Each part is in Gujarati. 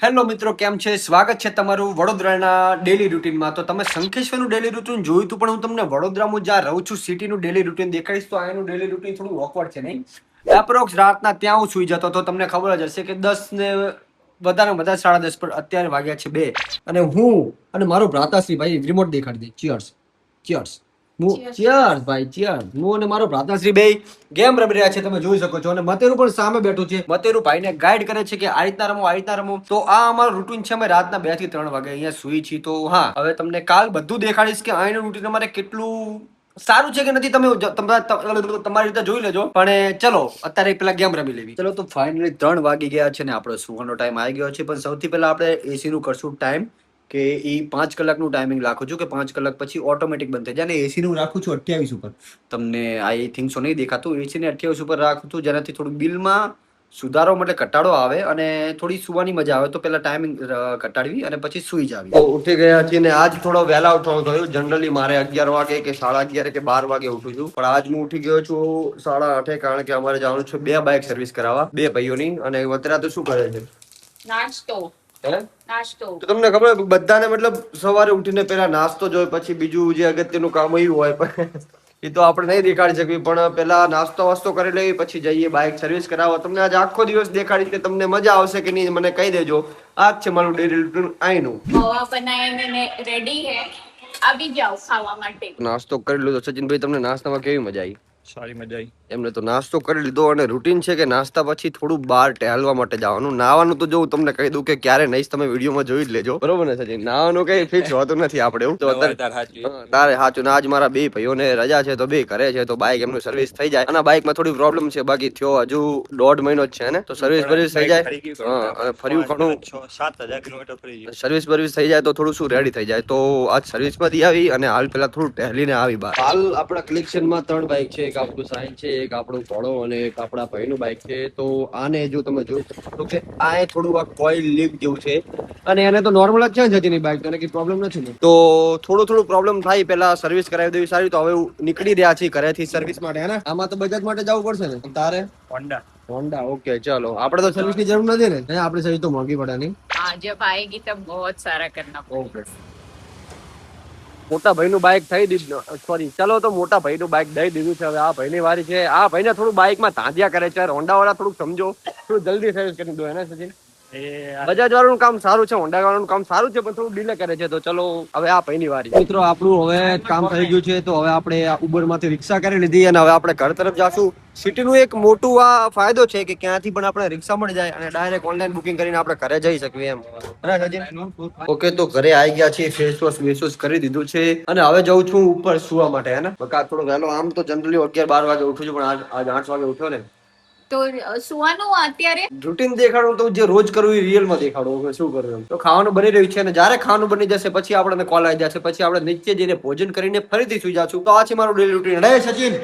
હેલો મિત્રો, કેમ છે? સ્વાગત છે તમારું વડોદરાના ડેલી રૂટીનમાં. તો તમે શંખેશ્વરનું ડેલી રૂટીન જોયું હતું, પણ હું તમને વડોદરામાં જ્યાં રહું છું સિટીનું ડેલી રૂટીન દેખાડીશ. તો અહીંનું ડેલી રૂટીન થોડું ઓકવર્ડ છે, નહીં? એપ્રોક્સ રાતના ત્યાં હું સુઈ જતો તો તમને ખબર જ હશે કે 10 ને વધારે વધારે 10:30 પર અત્યારે વાગ્યા છે 2 અને હું અને મારો ભ્રાતાશ્રી ભાઈ રિમોટ દેખાડી દે. ચીયર્સ ચીયર્સ ચીયર્સ ભાઈ ચીયર્સ. હું અને મારો ભ્રાતાશ્રી બે ગેમ રમી રહ્યા છે, તમે જોઈ શકો છો. અને મતેરું પણ સામે બેઠું છે. મતેરું ભાઈને ગાઈડ કરે છે કે આ રીતના રમો, આ રીતના રમો. તો આ અમારું રૂટીન છે. અમે રાતના 2 થી 3 વાગે અહીંયા સુઈ છીએ. તો હા, હવે તમને કાલ બધું દેખાડીશ કે અહીંનું રૂટીન અમારે કેટલું સારું છે કે નથી. તમારી રીતે જોઈ લેજો. પણ ચલો અત્યારે પેલા ગેમ રમી લેવી. ચલો, તો ફાઇનલી 3 વાગી ગયા છે ને આપણો સુવાનો ટાઈમ આવી ગયો છે. પણ સૌથી પહેલા આપણે એસી નું કરશું ટાઈમ કે એ 5 કલાકનું ટાઈમિંગ રાખું છું કે 5 કલાક પછી ઓટોમેટિક બંધ થઈ જાય. અને એસી નું રાખું છું 28 ઉપર. તમને આઈ થિંક સો નહીં દેખાતું. એસી ને 28 ઉપર રાખું છું, જેનાથી થોડું બિલમાં સુધારો એટલે ઘટાડો આવે અને થોડી સુવાની મજા આવે. તો પેલા ટાઈમિંગ ઘટાડવી અને પછી સુઈ જાવી. તો ઉઠી ગયા છીએ ને આજ થોડો વહેલા ઉઠવાનું થયું. જનરલી મારે 11 વાગે કે 11:30 કે 12 વાગે ઉઠું છું, પણ આજ હું ઉઠી ગયો છું 8:30, કારણ કે અમારે જવાનું છે 2 બાઇક સર્વિસ કરાવવા, 2 ભાઈઓની. અને વતરા તો શું કરે છે? નાસ્તો. નાસ્તો તો તમને ખબર બધાને, મતલબ સવારે ઉઠીને પેલા નાસ્તો જોઈએ, પછી બીજું જે અગત્યનું કામ એવું હોય પણ એ તો આપણે નહીં દેખાડી શકવી. પણ પેલા નાસ્તો વાસ્તો કરી લેવી, પછી જઈએ બાઇક સર્વિસ કરાવવા. તમને આજે આખો દિવસ દેખાડીશ કે તમને મજા આવશે કે નહીં મને કહી દેજો. આ જ છે મારું ડેલી રૂટીન અહીંનું. પૌવા બનાવીને રેડી હે, આવી જાઓ ખાવા માટે. નાસ્તો કરી લીધો. સચિનભાઈ, તમને નાસ્તામાં કેવી મજા આવી? સારી મજા આવી. એમને તો નાસ્તો કરી લીધો અને રૂટીન છે કે નાસ્તા પછી થોડું બહાર ટહેલવા માટે જવાનું. નાવાનું તો જો હું તમને કહી દઉં કે ક્યારે નહીં, તમે વિડીયોમાં જોઈ જ લેજો, બરોબર ને સચિન? નાવાનું કઈ ફિક્સ હોતું નથી આપણે એવું. તો તારે સાચું. આજ મારા 2 ભાઈઓને રજા છે તો 2 ઘરે છે, તો બાઇક એમનું સર્વિસ થઈ જાય. અને બાઇકમાં થોડી પ્રોબ્લેમ છે, બાકી થયો હજુ 1.5 મહિનો જ છે ને, તો સર્વિસ બર્વિસ થઈ જાય. અને ફર્યું ઘણું 7,000 કિલોમીટર ફરી ગયું. સર્વિસ બર્વિસ થઈ જાય તો થોડું શું રેડી થઈ જાય. તો આજ સર્વિસ માંથી આવી અને હાલ પેલા થોડું ટહેલીને આવી બહાર. હાલ આપણા કલેક્શનમાં 3 બાઇક છે. એક આપણું સાઈન છે, એક આપણું ઘોડો અને એક આપણા ભાઈનું બાઇક છે. તો આને જો તમે જોઈ શકો કે આ થોડું આ કોઇલ લીક જેવું છે, અને એને તો નોર્મલ જ છે જતીની બાઇક, તો કઈ પ્રોબ્લેમ નથી ને. તો થોડું પ્રોબ્લેમ થાય, પેલા સર્વિસ કરાવી દેવી સારી. તો હવે નીકળી રહ્યા છીએ ઘરેથી સર્વિસ માટે, હે ને? આમાં તો બજાજ માટે જવું પડશે ને. તારે હોન્ડા. ઓકે, ચલો. આપણે તો સર્વિસ ની જરૂર નથી ને, આપણી સર્વિસ તો મોંઘી પડે નહીં. हाँ जब आएगी तब बहुत सारा करना ઓકે. મોટા ભાઈનું બાઇક થઈ દીધું, સોરી, ચલો, તો મોટા ભાઈનું બાઇક દઈ દીધું છે. હવે આ ભાઈની વારી છે. આ ભાઈને થોડું બાઇકમાં તાંજ્યા કરે છે. હોન્ડા વાળા થોડુંક સમજો, થોડું જલ્દી સર્વિસ કરી દો, એને સચિન. બજાજ વાળાનું કામ સારું છે, હોન્ડા વાળાનું કામ સારું છે, પણ થોડું ડીલે કરે છે. તો ચલો, હવે આ ભાઈની વારી. મિત્રો, આપણું હવે કામ થઈ ગયું છે. તો હવે આપણે ઉબર માંથી રિક્ષા કરી લીધી અને હવે આપણે ઘર તરફ જાશું. સિટીનું એક મોટું આ ફાયદો છે કે ક્યાંથી પણ આપણે રિક્ષા મળી જાય અને ડાયરેક્ટ ઓનલાઈન બુકિંગ કરીને આપણે ઘરે જઈ શકીએ એમ. ઓકે, તો ઘરે આવી ગયા છીએ, ફેસ વોશ વેસવોશ કરી દીધું છે અને હવે જઉં છું ઉપર સુવા માટે, હે ને? બકા થોડો વહેલો. આમ તો જનરલી 11-12 વાગે ઉઠું છું, પણ આજ 8 વાગે ઉઠ્યો ને. તો સુવાનું અત્યારે રૂટીન દેખાડું તો જે રોજ કરું એ રિયલમાં દેખાડું. હવે શું કરું? એમ તો ખાવાનું બની રહ્યું છે અને જ્યારે ખાવાનું બની જશે પછી આપણને કોલ આવી જશે, પછી આપણે નીચે જઈને ભોજન કરીને ફરીથી સુઈ જાશું. તો આ છે મારું ડેલી રૂટીન. હે સચિન?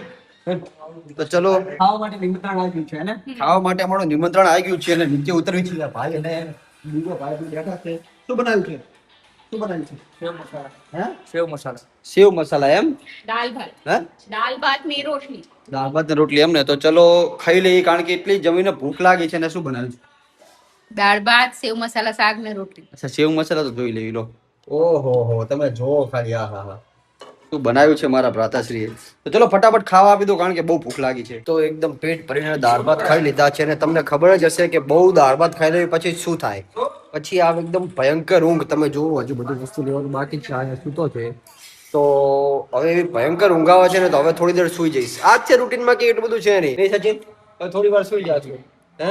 તો ચલો, ખાવા માટે નિમંત્રણ આવી ગયું છે ને? ખાવા માટે અમારું નિમંત્રણ આવી ગયું છે અને નીચે ઉતરવી છે. ભાઈ અને બીજો ભાઈ બેઠા છે. શું બનાવ્યું છે? શું બનાવ્યું છે? સેવ મસાલા. હે? સેવ મસાલા. સેવ મસાલા એમ? દાલ ભાત. હે? દાલ ભાત ની રોટલી. દાળ ભાત ને રોટલી એમ ને? તો ચલો ખાઈ લઈએ, કારણ કે એટલી જમીને ભૂખ લાગી છે. ને શું બનાવ્યું છે? દાળ ભાત, સેવ મસાલા શાક ને રોટલી. અચ્છા, સેવ મસાલા તો જોઈ લેવી લો. ઓહો હો, તમે જોવો ખાલી. હા હા હા, શું બનાવ્યું છે મારા ભ્રાતાશ્રીએ. તો ચલો ફટાફટ ખાવા આપી દો, કારણ કે બહુ ભૂખ લાગી છે. તો એકદમ પેટ ભરીને દાળ ભાત ખાઈ લીધા છે અને તમને ખબર જ હશે કે બહુ દાળ ભાત ખાઈ લેવી પછી શું થાય. પછી આ એકદમ ભયંકર ઊંઘ. તમે જોવો, હજુ બધું વસ્તુ લેવાનું બાકી છે. અહીંયા સૂતો છે. તો હવે એવી ભયંકર ઊંઘ આવે છે ને, તો હવે થોડી દેર સુઈ જઈશ. આ જ છે રૂટીનમાં કે એટલું બધું છે નહીં સચિન? હવે થોડી વાર સુઈ જાશું. હે?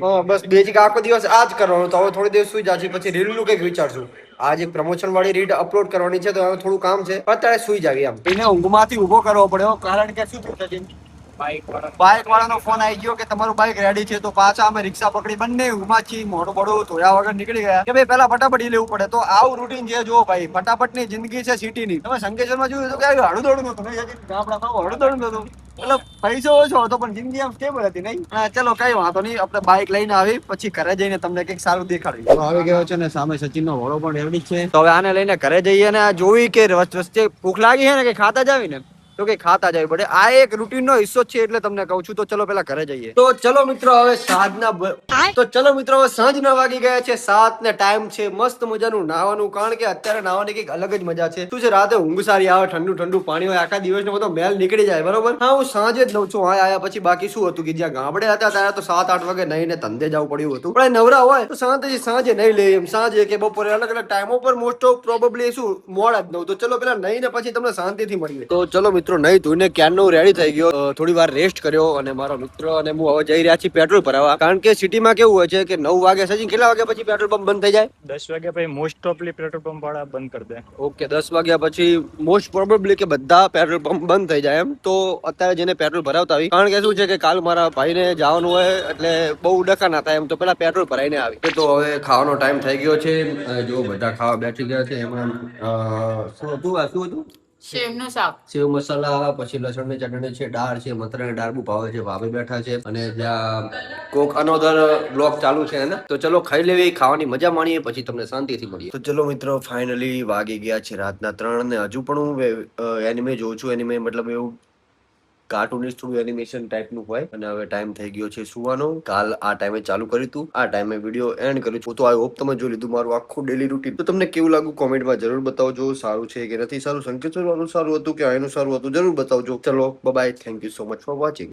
હા, બસ બેઝિક આખો દિવસ આ જ કરવાનું. તો હવે થોડી દેર સુઈ જાશું, પછી રીલનું કંઈક વિચારશું. આજે પ્રમોશન વાળી રીડ અપલોડ કરવાની છે, તો હવે થોડું કામ છે. અત્યારે સુઈ જાવી એમ. એને ઊંઘમાંથી ઊભો કરવો પડ્યો, કારણ કે શું થયું સચિન? બાઇક વાળાનો ફોન આવી ગયો કે તમારું બાઇક રેડી છે. તો પાછા અમે રિક્ષા પકડી બંને ઊંઘમાં છીએ, મોડું મોડું ધોયા વગર નીકળી ગયા કે ભાઈ પેલા ફટાફટ ઈ લેવું પડે. તો આવું રૂટીન છે. જો ભાઈ, ફટાફટની જિંદગી છે સિટીની. તમે શંકેશ્વરમાં જોયું તો કે હળું દોડું નતું નહીં? ગામડામાં હળું દોડું નતું, એટલે પૈસો ઓછો હતો પણ જિંદગી આમ સ્ટેબલ હતી, નહીં? હા, ચલો કઈ વાંધો નહીં. આપણે બાઇક લઈને આવી પછી ઘરે જઈને તમને કંઈક સારું દેખાડી. આવી ગયો છે ને સામે સચિનનો ઘોડો પણ રેડી છે. તો હવે આને લઈને ઘરે જઈએ ને જોઈ કે વચ્ચે ભૂખ લાગી છે ને, કે ખાતા જ આવી ને. તો કે ખાતા જવું પડે. આ એક રૂટીન નો હિસ્સો છે એટલે તમને કહું છું. તો ચલો પેલા ઘરે જઈએ. તો ચલો મિત્રો હવે સાંજના વાગી ગયા છે 7 ને ટાઈમ છે મસ્ત મજાનું નાહવાનું. કારણ કે અત્યારે નાહવાની કઈક અલગ જ મજા છે. શું છે રાતે ઊંઘ સારી આવે, ઠંડુ ઠંડુ પાણી હોય, આખા દિવસનો બધો મેલ નીકળી જાય. બરોબર. હા હું સાંજે જ નવ છું. આયા પછી બાકી શું હતું કે જ્યાં ગામડે હતા ત્યારે તો 7-8 વાગે નહીને ધંધે જવું પડ્યું હતું. પણ નવરા હોય તો શાંતિથી સાંજે નહીં લે એમ. સાંજે કે બપોરે અલગ અલગ ટાઈમો પર મોસ્ટ ઓફ પ્રોબેબલી શું મોડા જ નવ. તો ચલો પેલા નહીં ને પછી તમને શાંતિથી મળીએ. તો ચલો મિત્રો નહીં ધોઈને ક્યારનો રેડી થઈ ગયો. થોડી વાર રેસ્ટ કર્યો અને મારો મિત્ર અને હું હવે જઈ રહ્યા છીએ પેટ્રોલ ભરાવા. કારણ કે સિટીમાં કેવું હોય છે કે 9 વાગે સચિન કેટલા વાગ્યા પછી પેટ્રોલ પંપ બંધ થઈ જાય? 10 વાગ્યા પછી મોસ્ટ ઓફલી પેટ્રોલ પંપ વાળા બંધ કરી દે. ઓકે 10 વાગ્યા પછી મોસ્ટ પ્રોબેબલી કે બધા પેટ્રોલ પંપ બંધ થઈ જાય એમ. તો અત્યારે જેને પેટ્રોલ ભરાવતા આવી, કારણ કે શું છે કે કાલ મારા ભાઈને જવાનું હોય એટલે બહુ ડખા ના થાય એમ. તો પેલા પેટ્રોલ ભરાઈને આવી. તો હવે ખાવાનો ટાઈમ થઈ ગયો છે. જો બધા ખાવા બેઠી ગયા છે. એમાં શું હતું? સેવનું શાક. સેવ મસાલા, પછી લસણની ચટણી છે, દાળ છે, મતરાની દાળ બહુ ભાવે છે, ભાભી બેઠા છે અને જ્યાં કોક અનોધર બ્લોગ ચાલુ છે ને. તો ચલો ખાઈ લેવી, ખાવાની મજા માણીએ, પછી તમને શાંતિથી મળીએ. તો ચલો મિત્રો ફાઇનલી વાગી ગયા છે રાતના 3 ને હજુ પણ હું એનિમે જોઉં છું. એનિમે મતલબ એવું કાર્ટૂનિસ્ટ થોડું એનિમેશન ટાઈપનું હોય. અને હવે ટાઈમ થઈ ગયો છે સુવાનો. કાલ આ ટાઈમે ચાલુ કર્યું હતું, આ ટાઈમે વિડીયો એન્ડ કર્યું છું. તો આઈ હોપ તમે જોઈ લીધું મારું આખું ડેલી રૂટીન. તો તમને કેવું લાગ્યું કોમેન્ટમાં જરૂર બતાવજો. સારું છે કે નથી સારું, સંકેત વાળું સારું હતું કે આનું સારું હતું જરૂર બતાવજો. ચલો bye, thank you so much for watching.